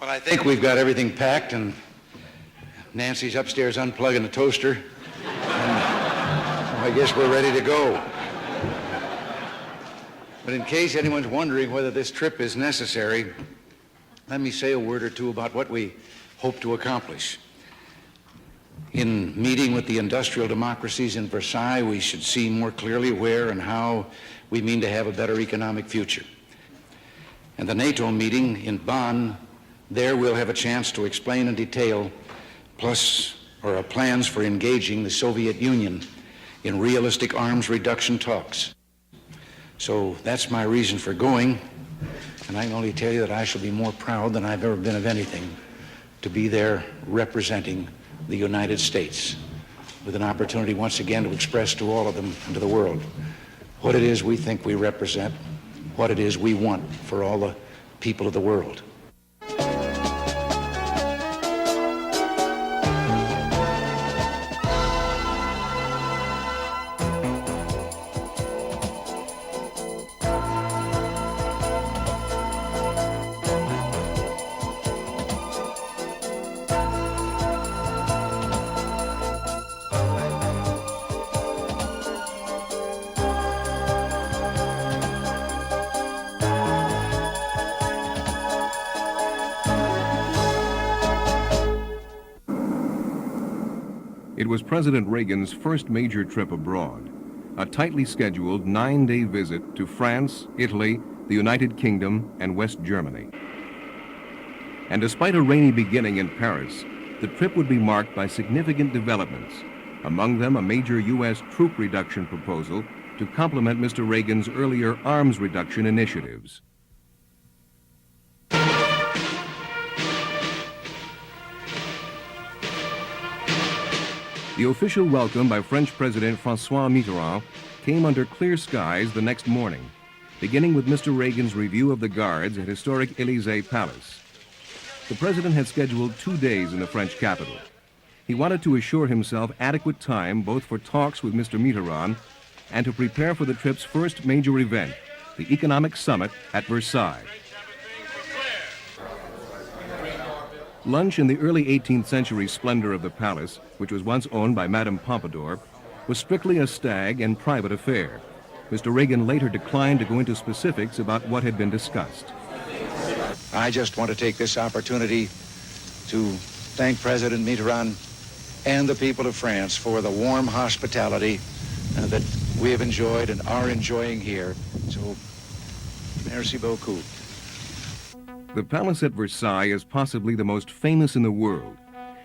Well, I think we've got everything packed, and Nancy's upstairs unplugging the toaster. And I guess we're ready to go. But in case anyone's wondering whether this trip is necessary, let me say a word or two about what we hope to accomplish. In meeting with the industrial democracies in Versailles, we should see more clearly where and how we mean to have a better economic future. And the NATO meeting in Bonn, there we'll have a chance to explain in detail plans for engaging the Soviet Union in realistic arms reduction talks. So that's my reason for going, and I can only tell you that I shall be more proud than I've ever been of anything to be there representing the United States, with an opportunity once again to express to all of them and to the world what it is we think we represent, what it is we want for all the people of the world. It was President Reagan's first major trip abroad, a tightly scheduled 9-day visit to France, Italy, the United Kingdom, and West Germany. And despite a rainy beginning in Paris, the trip would be marked by significant developments, among them a major U.S. troop reduction proposal to complement Mr. Reagan's earlier arms reduction initiatives. The official welcome by French President François Mitterrand came under clear skies the next morning, beginning with Mr. Reagan's review of the guards at historic Élysée Palace. The president had scheduled 2 days in the French capital. He wanted to assure himself adequate time both for talks with Mr. Mitterrand and to prepare for the trip's first major event, the economic summit at Versailles. Lunch in the early 18th century splendor of the palace, which was once owned by Madame Pompadour, was strictly a stag and private affair. Mr. Reagan later declined to go into specifics about what had been discussed. I just want to take this opportunity to thank President Mitterrand and the people of France for the warm hospitality that we have enjoyed and are enjoying here. So, merci beaucoup. The palace at Versailles is possibly the most famous in the world.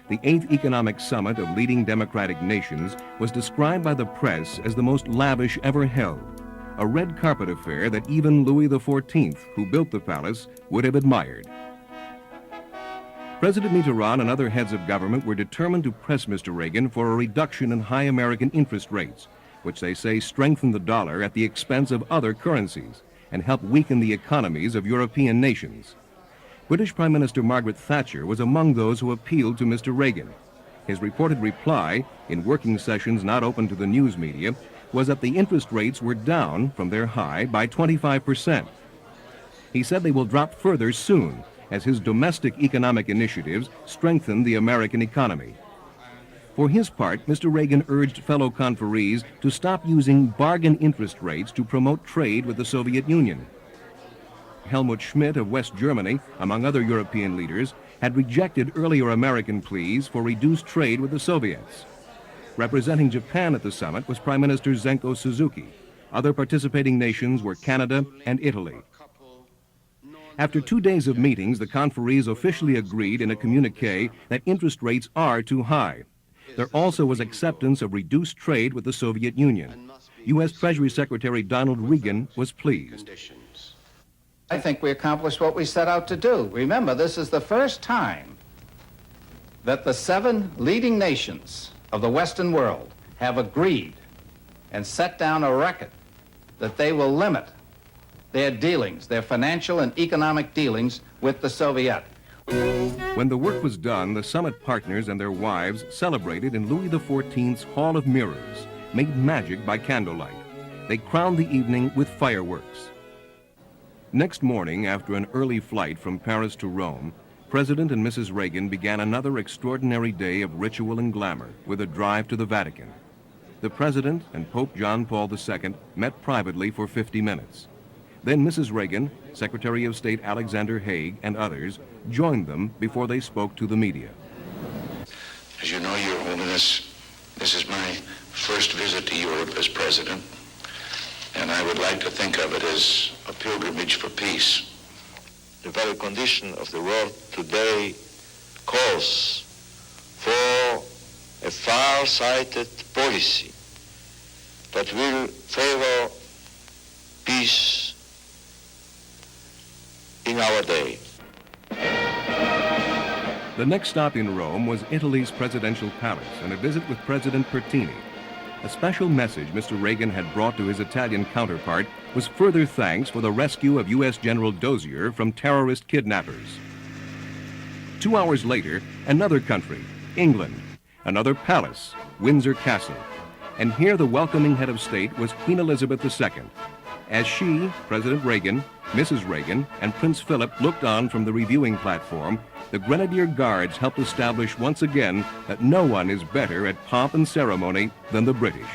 The 8th Economic Summit of leading democratic nations was described by the press as the most lavish ever held, a red carpet affair that even Louis XIV, who built the palace, would have admired. President Mitterrand and other heads of government were determined to press Mr. Reagan for a reduction in high American interest rates, which they say strengthen the dollar at the expense of other currencies and help weaken the economies of European nations. British Prime Minister Margaret Thatcher was among those who appealed to Mr. Reagan. His reported reply, in working sessions not open to the news media, was that the interest rates were down from their high by 25%. He said they will drop further soon, as his domestic economic initiatives strengthen the American economy. For his part, Mr. Reagan urged fellow conferees to stop using bargain interest rates to promote trade with the Soviet Union. Helmut Schmidt of West Germany, among other European leaders, had rejected earlier American pleas for reduced trade with the Soviets. Representing Japan at the summit was Prime Minister Zenko Suzuki. Other participating nations were Canada and Italy. After 2 days of meetings, the conferees officially agreed in a communique that interest rates are too high. There also was acceptance of reduced trade with the Soviet Union. U.S. Treasury Secretary Donald Reagan was pleased. I think we accomplished what we set out to do. Remember, this is the first time that the 7 leading nations of the Western world have agreed and set down a record that they will limit their dealings, their financial and economic dealings with the Soviet. When the work was done, the summit partners and their wives celebrated in Louis XIV's Hall of Mirrors, made magic by candlelight. They crowned the evening with fireworks. Next morning, after an early flight from Paris to Rome, President and Mrs. Reagan began another extraordinary day of ritual and glamour with a drive to the Vatican. The President and Pope John Paul II met privately for 50 minutes. Then Mrs. Reagan, Secretary of State Alexander Haig, and others joined them before they spoke to the media. As you know, Your Holiness, this is my first visit to Europe as President, and I would like to think of it as a pilgrimage for peace. The very condition of the world today calls for a far-sighted policy that will favor peace in our day. The next stop in Rome was Italy's presidential palace and a visit with President Pertini. A special message Mr. Reagan had brought to his Italian counterpart was further thanks for the rescue of U.S. General Dozier from terrorist kidnappers. 2 hours later, another country, England, another palace, Windsor Castle. And here the welcoming head of state was Queen Elizabeth II. As she, President Reagan, Mrs. Reagan, and Prince Philip looked on from the reviewing platform, the Grenadier Guards helped establish once again that no one is better at pomp and ceremony than the British.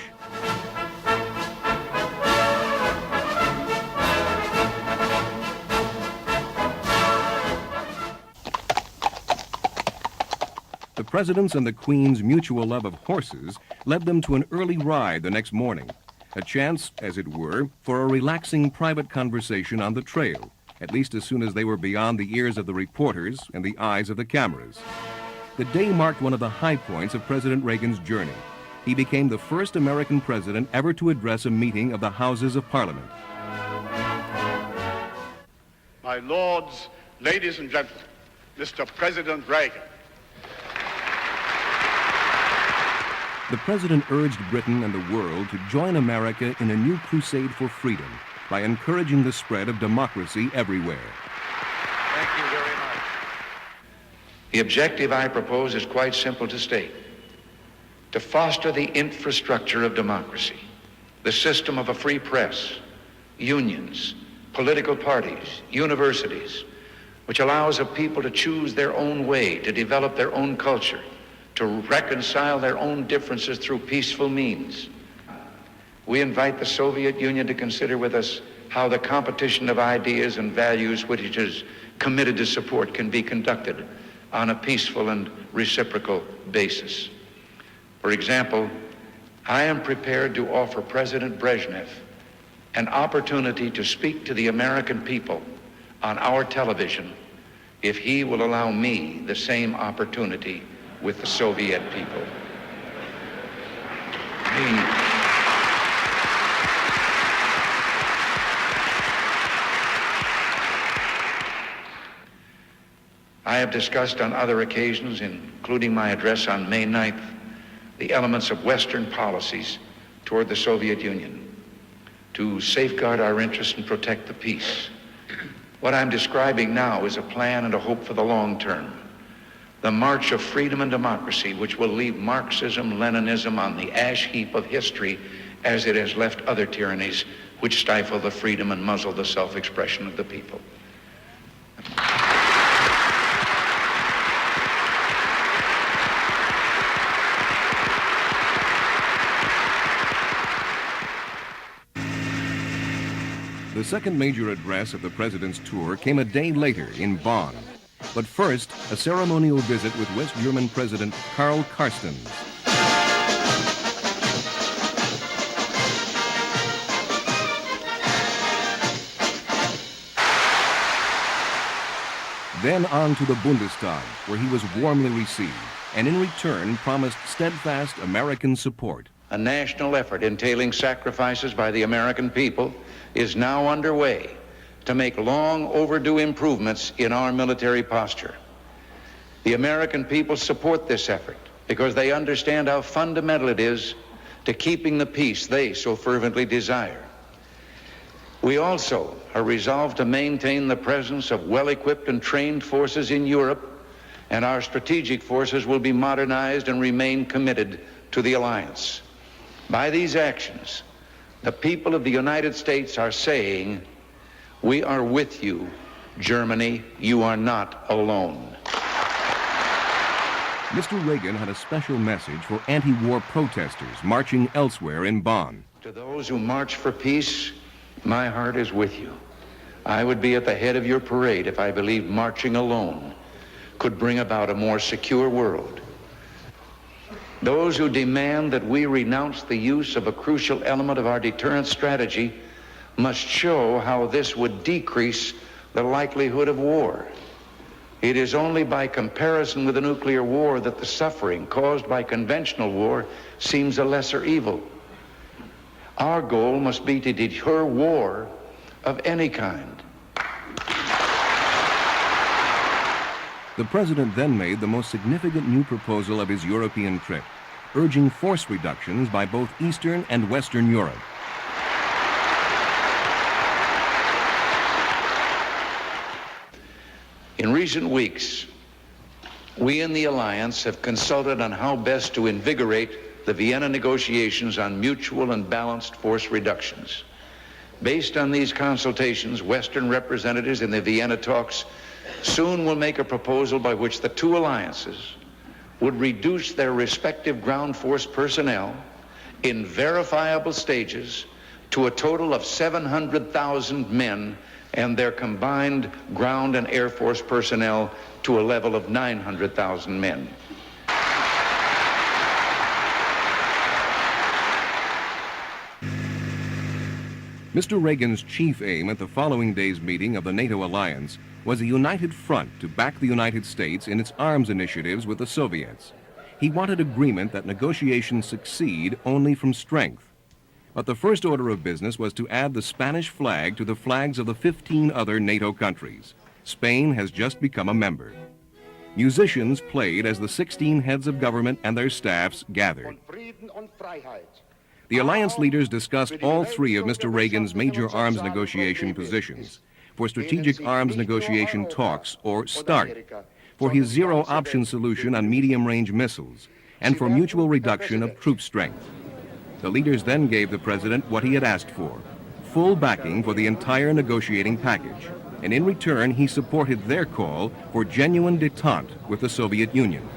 The President's and the Queen's mutual love of horses led them to an early ride the next morning, a chance, as it were, for a relaxing private conversation on the trail, at least as soon as they were beyond the ears of the reporters and the eyes of the cameras. The day marked one of the high points of President Reagan's journey. He became the first American president ever to address a meeting of the Houses of Parliament. My lords, ladies and gentlemen, Mr. President Reagan. The president urged Britain and the world to join America in a new crusade for freedom by encouraging the spread of democracy everywhere. Thank you very much. The objective I propose is quite simple to state: to foster the infrastructure of democracy, the system of a free press, unions, political parties, universities, which allows a people to choose their own way, to develop their own culture, to reconcile their own differences through peaceful means. We invite the Soviet Union to consider with us how the competition of ideas and values which it is committed to support can be conducted on a peaceful and reciprocal basis. For example, I am prepared to offer President Brezhnev an opportunity to speak to the American people on our television if he will allow me the same opportunity with the Soviet people. I have discussed on other occasions, including my address on May 9th, the elements of Western policies toward the Soviet Union to safeguard our interests and protect the peace. What I'm describing now is a plan and a hope for the long term. The march of freedom and democracy, which will leave Marxism, Leninism on the ash heap of history as it has left other tyrannies which stifle the freedom and muzzle the self-expression of the people. The second major address of the president's tour came a day later in Bonn. But first, a ceremonial visit with West German President Karl Carstens. Then on to the Bundestag, where he was warmly received, and in return promised steadfast American support. A national effort entailing sacrifices by the American people is now underway to make long overdue improvements in our military posture. The American people support this effort because they understand how fundamental it is to keeping the peace they so fervently desire. We also are resolved to maintain the presence of well-equipped and trained forces in Europe, and our strategic forces will be modernized and remain committed to the alliance. By these actions, the people of the United States are saying, we are with you Germany, you are not alone. Mr. Reagan had a special message for anti-war protesters marching elsewhere in Bonn. To those who march for peace, my heart is with you. I would be at the head of your parade if I believed marching alone could bring about a more secure world. Those who demand that we renounce the use of a crucial element of our deterrence strategy must show how this would decrease the likelihood of war. It is only by comparison with a nuclear war that the suffering caused by conventional war seems a lesser evil. Our goal must be to deter war of any kind. The president then made the most significant new proposal of his European trip, urging force reductions by both Eastern and Western Europe. In recent weeks, we in the alliance have consulted on how best to invigorate the Vienna negotiations on mutual and balanced force reductions. Based on these consultations, Western representatives in the Vienna talks soon will make a proposal by which the two alliances would reduce their respective ground force personnel in verifiable stages to a total of 700,000 men and their combined ground and air force personnel to a level of 900,000 men. Mr. Reagan's chief aim at the following day's meeting of the NATO alliance was a united front to back the United States in its arms initiatives with the Soviets. He wanted agreement that negotiations succeed only from strength. But the first order of business was to add the Spanish flag to the flags of the 15 other NATO countries. Spain has just become a member. Musicians played as the 16 heads of government and their staffs gathered. The alliance leaders discussed all three of Mr. Reagan's major arms negotiation positions: for strategic arms negotiation talks, or START, for his zero-option solution on medium-range missiles, and for mutual reduction of troop strength. The leaders then gave the president what he had asked for: full backing for the entire negotiating package, and in return he supported their call for genuine détente with the Soviet Union.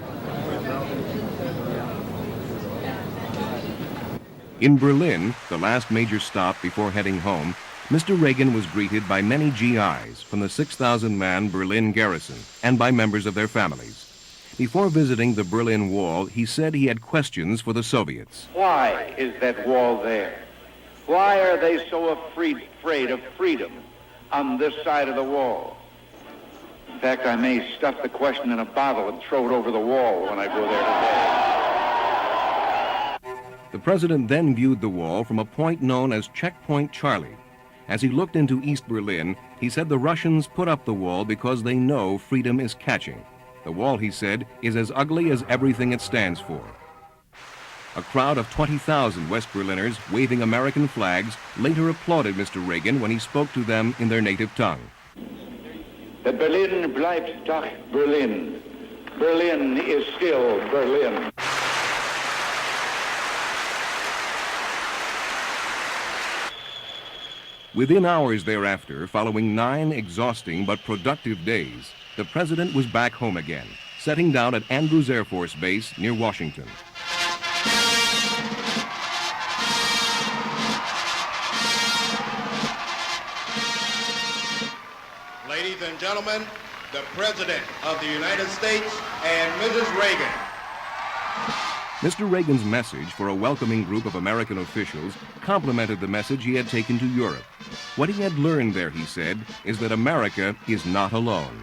In Berlin, the last major stop before heading home, Mr. Reagan was greeted by many GIs from the 6,000-man Berlin garrison and by members of their families. Before visiting the Berlin Wall, he said he had questions for the Soviets. Why is that wall there? Why are they so afraid of freedom on this side of the wall? In fact, I may stuff the question in a bottle and throw it over the wall when I go there today. The president then viewed the wall from a point known as Checkpoint Charlie. As he looked into East Berlin, he said the Russians put up the wall because they know freedom is catching. The wall, he said, is as ugly as everything it stands for. A crowd of 20,000 West Berliners waving American flags later applauded Mr. Reagan when he spoke to them in their native tongue. Berlin bleibt doch Berlin. Berlin is still Berlin. Within hours thereafter, following 9 exhausting but productive days, the president was back home again, setting down at Andrews Air Force Base near Washington. Ladies and gentlemen, the President of the United States and Mrs. Reagan. Mr. Reagan's message for a welcoming group of American officials complemented the message he had taken to Europe. What he had learned there, he said, is that America is not alone.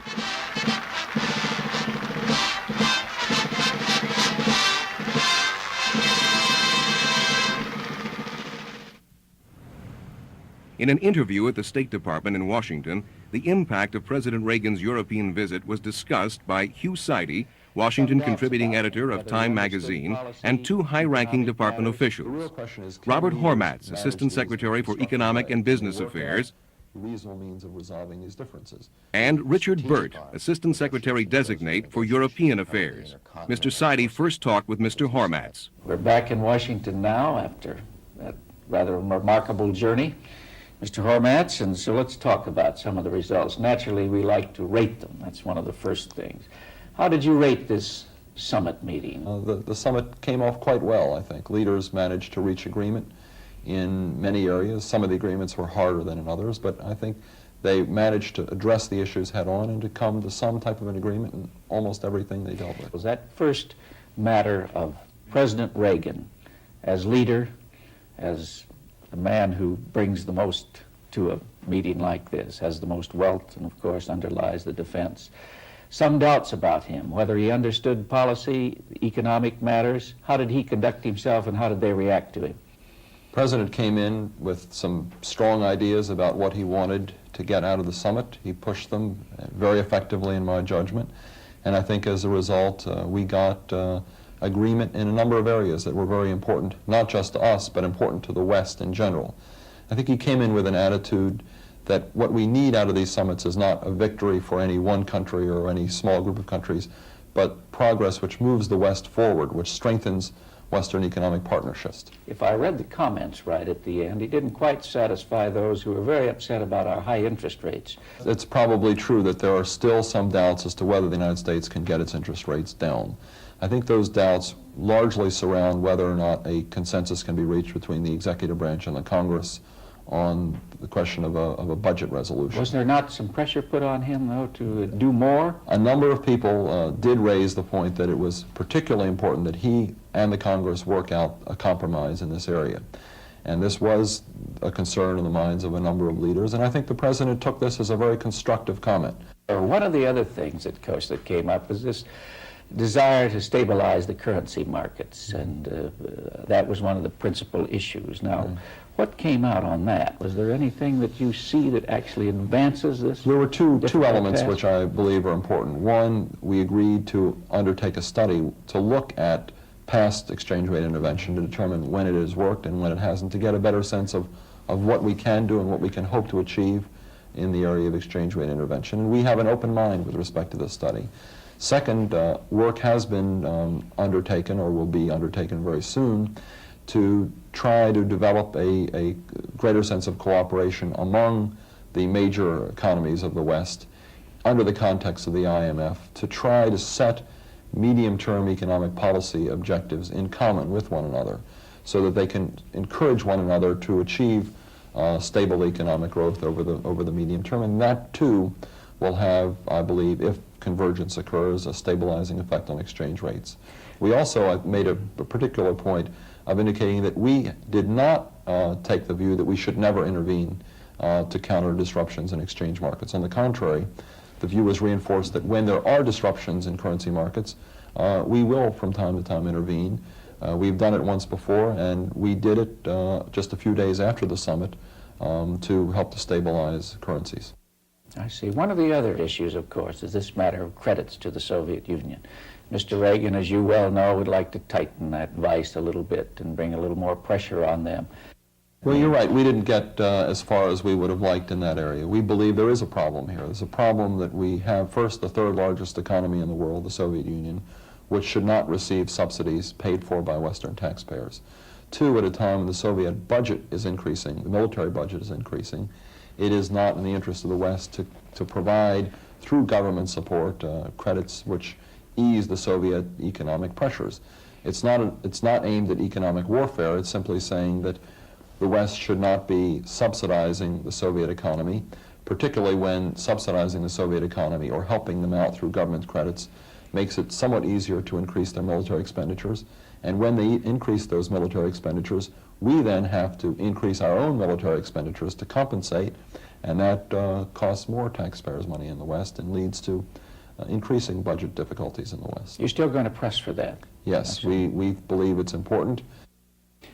In an interview at the State Department in Washington, the impact of President Reagan's European visit was discussed by Hugh Sidey, Washington contributing editor of Time magazine, and 2 high-ranking department officials: Robert Hormats, Assistant Secretary for Economic and Business Affairs, reasonable means of resolving these differences. and Richard Burt, Assistant Secretary Designate for European Affairs. Mr. Sidey first talked with Mr. Hormats. We're back in Washington now after that rather remarkable journey. Mr. Hormats, and so let's talk about some of the results. Naturally, we like to rate them. That's one of the first things. How did you rate this summit meeting? The summit came off quite well, I think. Leaders managed to reach agreement in many areas. Some of the agreements were harder than in others, but I think they managed to address the issues head on and to come to some type of an agreement in almost everything they dealt with. Was that first matter of President Reagan as leader, as the man who brings the most to a meeting like this, has the most wealth, and of course underlies the defense. Some doubts about him, whether he understood policy, economic matters. How did he conduct himself and how did they react to him? The President came in with some strong ideas about what he wanted to get out of the summit. He pushed them very effectively in my judgment. And I think as a result, we got agreement in a number of areas that were very important, not just to us, but important to the West in general. I think he came in with an attitude that what we need out of these summits is not a victory for any one country or any small group of countries, but progress which moves the West forward, which strengthens Western economic partnerships. If I read the comments right at the end, he didn't quite satisfy those who were very upset about our high interest rates. It's probably true that there are still some doubts as to whether the United States can get its interest rates down. I think those doubts largely surround whether or not a consensus can be reached between the executive branch and the Congress on the question of a budget resolution. Was there not some pressure put on him, though, to do more? A number of people did raise the point that it was particularly important that he and the Congress work out a compromise in this area. And this was a concern in the minds of a number of leaders, and I think the President took this as a very constructive comment. One of the other things, of course, that came up was this desire to stabilize the currency markets, and that was one of the principal issues. Now, what came out on that? Was there anything that you see that actually advances this? There were two elements task? which I believe are important. One, we agreed to undertake a study to look at past exchange rate intervention to determine when it has worked and when it hasn't, to get a better sense of what we can do and what we can hope to achieve in the area of exchange rate intervention. And we have an open mind with respect to this study. Second, work has been undertaken or will be undertaken very soon to try to develop a greater sense of cooperation among the major economies of the West under the context of the IMF to try to set medium-term economic policy objectives in common with one another so that they can encourage one another to achieve stable economic growth over the medium term. And that, too, will have, I believe, if convergence occurs, a stabilizing effect on exchange rates. We also made a particular point of indicating that we did not take the view that we should never intervene to counter disruptions in exchange markets. On the contrary, the view was reinforced that when there are disruptions in currency markets, we will from time to time intervene. We've done it once before, and we did it just a few days after the summit to help to stabilize currencies. I see. One of the other issues, of course, is this matter of credits to the Soviet Union. Mr. Reagan, as you well know, would like to tighten that vice a little bit and bring a little more pressure on them. Well, you're right. We didn't get as far as we would have liked in that area. We believe there is a problem here. There's a problem that we have, first, the third largest economy in the world, the Soviet Union, which should not receive subsidies paid for by Western taxpayers. Two, at a time when the Soviet budget is increasing, the military budget is increasing, it is not in the interest of the West to provide, through government support, credits which ease the Soviet economic pressures. It's not aimed at economic warfare. It's simply saying that the West should not be subsidizing the Soviet economy, particularly when subsidizing the Soviet economy or helping them out through government credits makes it somewhat easier to increase their military expenditures. And when they increase those military expenditures, we then have to increase our own military expenditures to compensate, and that costs more taxpayers' money in the West and leads to increasing budget difficulties in the West. You're still going to press for that? Yes, we believe it's important.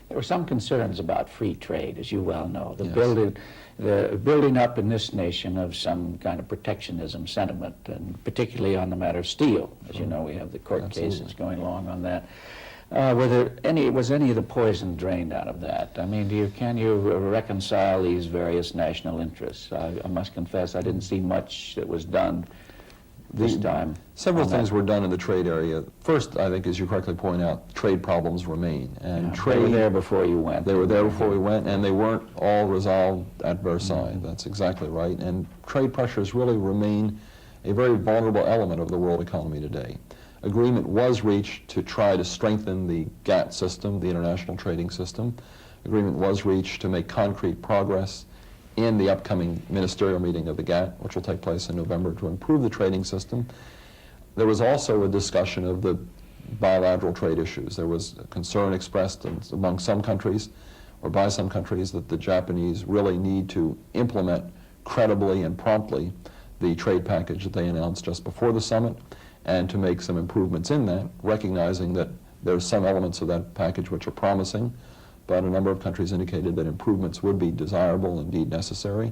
There were some concerns about free trade, as you well know. Yes. The building up in this nation of some kind of protectionism sentiment, and particularly on the matter of steel. As you know, we have the court cases going along on that. Was any of the poison drained out of that? I mean, can you reconcile these various national interests? I must confess I didn't see much that was done this time? Several on things that? were done in the trade area. First, I think, as you correctly point out, trade problems remain. And They trade, were there before you went. They were there before we went, and they weren't all resolved at Versailles. That's exactly right. And trade pressures really remain a very vulnerable element of the world economy today. Agreement was reached to try to strengthen the GATT system, the international trading system. Agreement was reached to make concrete progress in the upcoming ministerial meeting of the GATT, which will take place in November, to improve the trading system. There was also a discussion of the bilateral trade issues. There was a concern expressed among some countries, or by some countries, that the Japanese really need to implement credibly and promptly the trade package that they announced just before the summit, and to make some improvements in that, recognizing that there's some elements of that package which are promising, but a number of countries indicated that improvements would be desirable, indeed necessary,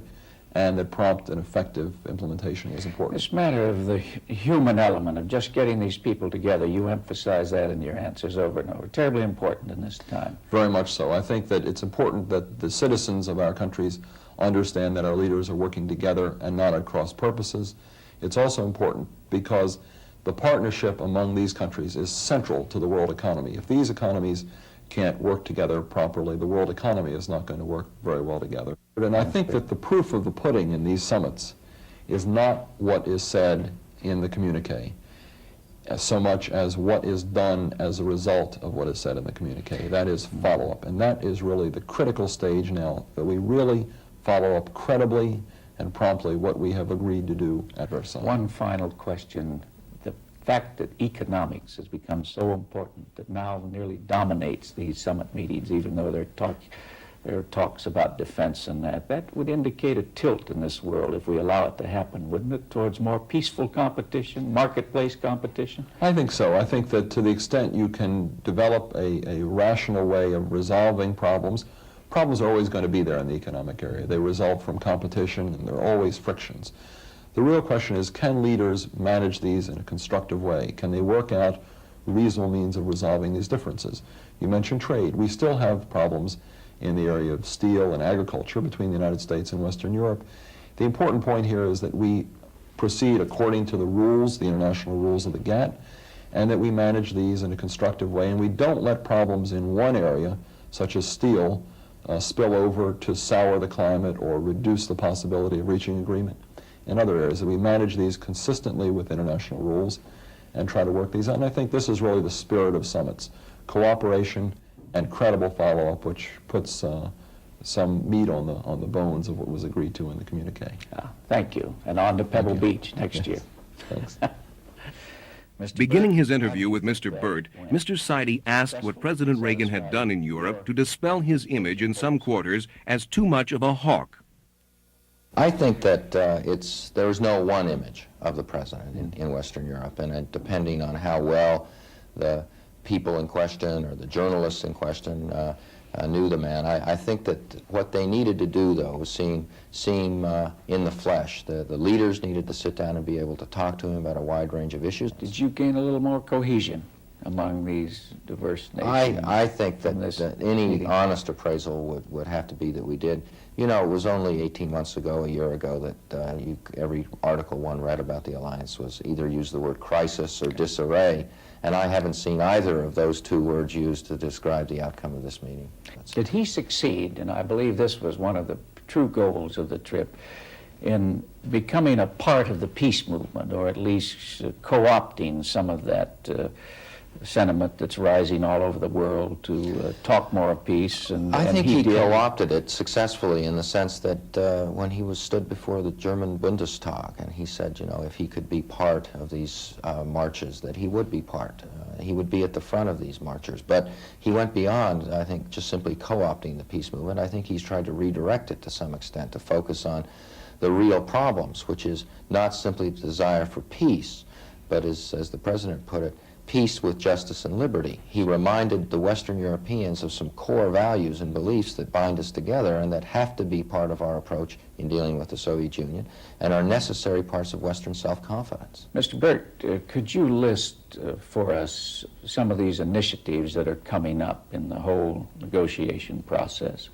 and that prompt and effective implementation was important. This matter of the human element of just getting these people together, you emphasize that in your answers over and over. Terribly important in this time. Very much so. I think that it's important that the citizens of our countries understand that our leaders are working together and not at cross purposes. It's also important because the partnership among these countries is central to the world economy. If these economies can't work together properly, the world economy is not going to work very well together. And I think that the proof of the pudding in these summits is not what is said in the communique, so much as what is done as a result of what is said in the communique. That is follow-up. And that is really the critical stage now, that we really follow up credibly and promptly what we have agreed to do at Versailles. One final question. The fact that economics has become so important that now nearly dominates these summit meetings, even though there are talks about defense and that would indicate a tilt in this world if we allow it to happen, wouldn't it, towards more peaceful competition, marketplace competition? I think so. I think that to the extent you can develop a rational way of resolving problems, problems are always going to be there in the economic area. They result from competition, and there are always frictions. The real question is, can leaders manage these in a constructive way? Can they work out reasonable means of resolving these differences? You mentioned trade. We still have problems in the area of steel and agriculture between the United States and Western Europe. The important point here is that we proceed according to the rules, the international rules of the GATT, and that we manage these in a constructive way, and we don't let problems in one area, such as steel, spill over to sour the climate or reduce the possibility of reaching agreement in other areas. That we manage these consistently with international rules and try to work these out. And I think this is really the spirit of summits: cooperation and credible follow-up, which puts some meat on the bones of what was agreed to in the communique. Thank you. And on to Pebble Beach next year. Thanks. Beginning his interview with Mr. Burt, Mr. Seide asked what President Reagan had done in Europe to dispel his image in some quarters as too much of a hawk. I think that there is no one image of the president in Western Europe, and depending on how well the people in question or the journalists in question knew the man, I think that what they needed to do, though, was see him in the flesh. The leaders needed to sit down and be able to talk to him about a wide range of issues. Did you gain a little more cohesion among these diverse nations? I think that any meeting? honest appraisal would have to be that we did. You know, it was only 18 months ago, a year ago, that every article one read about the alliance was either used the word crisis or disarray, and I haven't seen either of those two words used to describe the outcome of this meeting. Did he succeed, and I believe this was one of the true goals of the trip, in becoming a part of the peace movement, or at least co-opting some of that sentiment that's rising all over the world to talk more of peace? I think he co-opted it successfully in the sense that when he stood before the German Bundestag and he said, you know, if he could be part of these marches, that he would be part. He would be at the front of these marchers. But he went beyond, I think, just simply co-opting the peace movement. I think he's tried to redirect it to some extent, to focus on the real problems, which is not simply the desire for peace, but as the President put it, peace with justice and liberty. He reminded the Western Europeans of some core values and beliefs that bind us together and that have to be part of our approach in dealing with the Soviet Union and are necessary parts of Western self-confidence. Mr. Burt, could you list for us some of these initiatives that are coming up in the whole negotiation process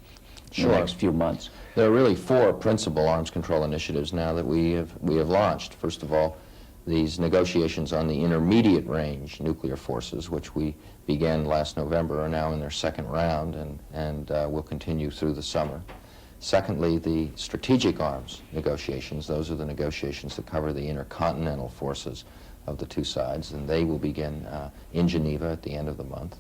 in the next few months? There are really four principal arms control initiatives now that we have launched. First of all, these negotiations on the intermediate range nuclear forces, which we began last November, are now in their second round and will continue through the summer. Secondly, the strategic arms negotiations. Those are the negotiations that cover the intercontinental forces of the two sides, and they will begin in Geneva at the end of the month.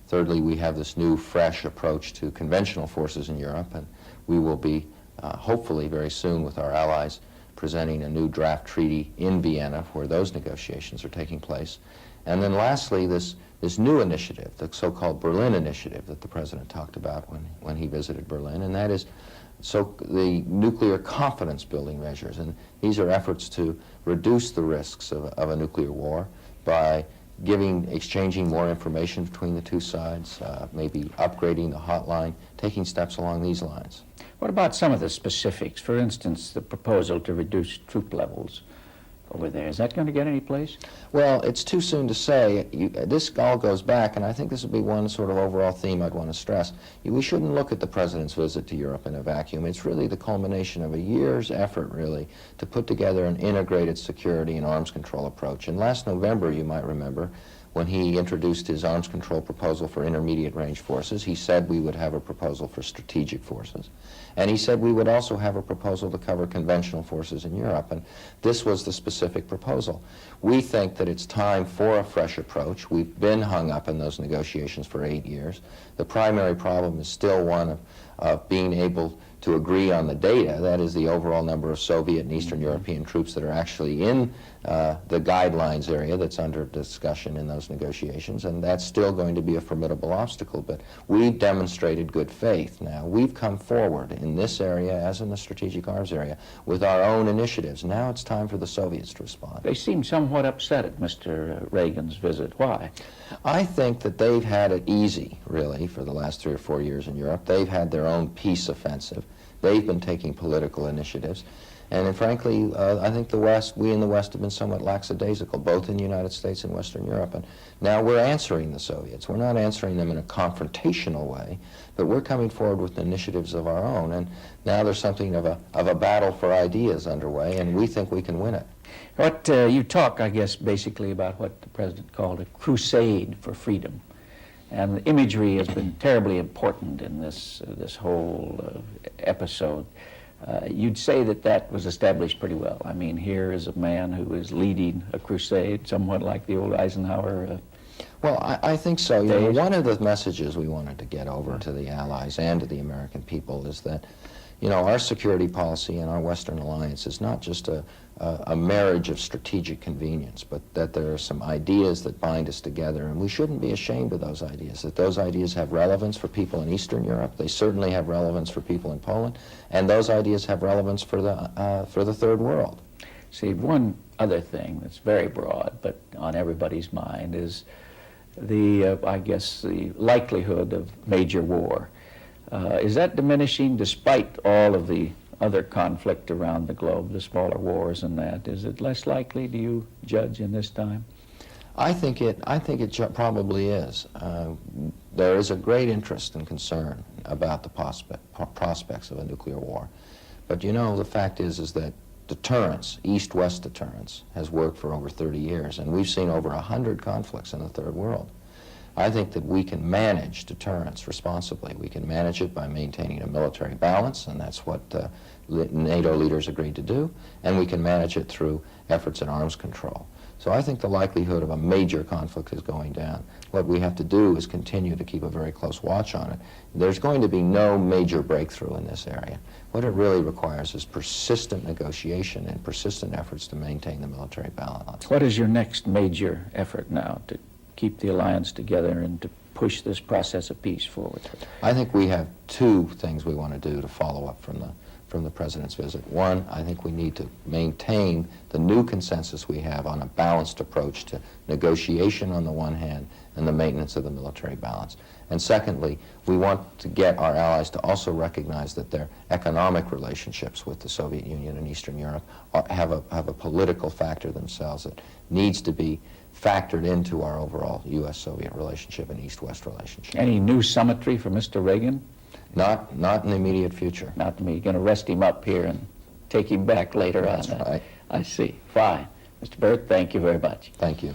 Thirdly, we have this new, fresh approach to conventional forces in Europe, and we will be, hopefully very soon with our allies, presenting a new draft treaty in Vienna where those negotiations are taking place. And then lastly, this new initiative, the so-called Berlin Initiative that the President talked about when he visited Berlin, and that is the nuclear confidence building measures. And these are efforts to reduce the risks of a nuclear war by exchanging more information between the two sides, maybe upgrading the hotline, taking steps along these lines. What about some of the specifics? For instance, the proposal to reduce troop levels over there. Is that going to get any place? Well, it's too soon to say. This all goes back, and I think this would be one sort of overall theme I'd want to stress. We shouldn't look at the President's visit to Europe in a vacuum. It's really the culmination of a year's effort, really, to put together an integrated security and arms control approach. And last November, you might remember, when he introduced his arms control proposal for intermediate range forces, he said we would have a proposal for strategic forces. And he said we would also have a proposal to cover conventional forces in Europe. And this was the specific proposal. We think that it's time for a fresh approach. We've been hung up in those negotiations for 8 years. The primary problem is still one of being able to agree on the data, that is the overall number of Soviet and Eastern European troops that are actually in the guidelines area that's under discussion in those negotiations, and that's still going to be a formidable obstacle. But we've demonstrated good faith now. We've come forward in this area, as in the strategic arms area, with our own initiatives. Now it's time for the Soviets to respond. They seem somewhat upset at Mr. Reagan's visit. Why? I think that they've had it easy, really, for the last 3 or 4 years in Europe. They've had their own peace offensive. They've been taking political initiatives. And frankly, I think we in the West have been somewhat lackadaisical, both in the United States and Western Europe. And now we're answering the Soviets. We're not answering them in a confrontational way, but we're coming forward with initiatives of our own. And now there's something of a battle for ideas underway, and we think we can win it. You talk, I guess, basically about what the President called a crusade for freedom. And the imagery has been terribly important in this whole episode. You'd say that was established pretty well. I mean, here is a man who is leading a crusade, somewhat like the old Eisenhower. Well, I think so. You know, one of the messages we wanted to get over to the Allies and to the American people is that, you know, our security policy and our Western alliance is not just a marriage of strategic convenience, but that there are some ideas that bind us together, and we shouldn't be ashamed of those ideas, that those ideas have relevance for people in Eastern Europe. They certainly have relevance for people in Poland, and those ideas have relevance for the Third World. See, one other thing that's very broad, but on everybody's mind, is I guess, the likelihood of major war. Is that diminishing despite all of the other conflict around the globe, the smaller wars and that? Is it less likely, do you judge, in this time? I think it probably is. There is a great interest and concern about the prospects of a nuclear war. But you know, the fact is that deterrence, East-West deterrence, has worked for over 30 years, and we've seen over 100 conflicts in the Third World. I think that we can manage deterrence responsibly. We can manage it by maintaining a military balance, and that's what NATO leaders agreed to do, and we can manage it through efforts at arms control. So I think the likelihood of a major conflict is going down. What we have to do is continue to keep a very close watch on it. There's going to be no major breakthrough in this area. What it really requires is persistent negotiation and persistent efforts to maintain the military balance. What is your next major effort now to keep the alliance together and to push this process of peace forward? I think we have two things we want to do to follow up from the President's visit. One, I think we need to maintain the new consensus we have on a balanced approach to negotiation on the one hand and the maintenance of the military balance. And secondly, we want to get our allies to also recognize that their economic relationships with the Soviet Union and Eastern Europe have a political factor themselves that needs to be factored into our overall U.S.-Soviet relationship and East-West relationship. Any new summitry for Mr. Reagan? Not in the immediate future. Not to me. You're going to rest him up here and take him back later on. That's right. I see. Fine. Mr. Burt, thank you very much. Thank you.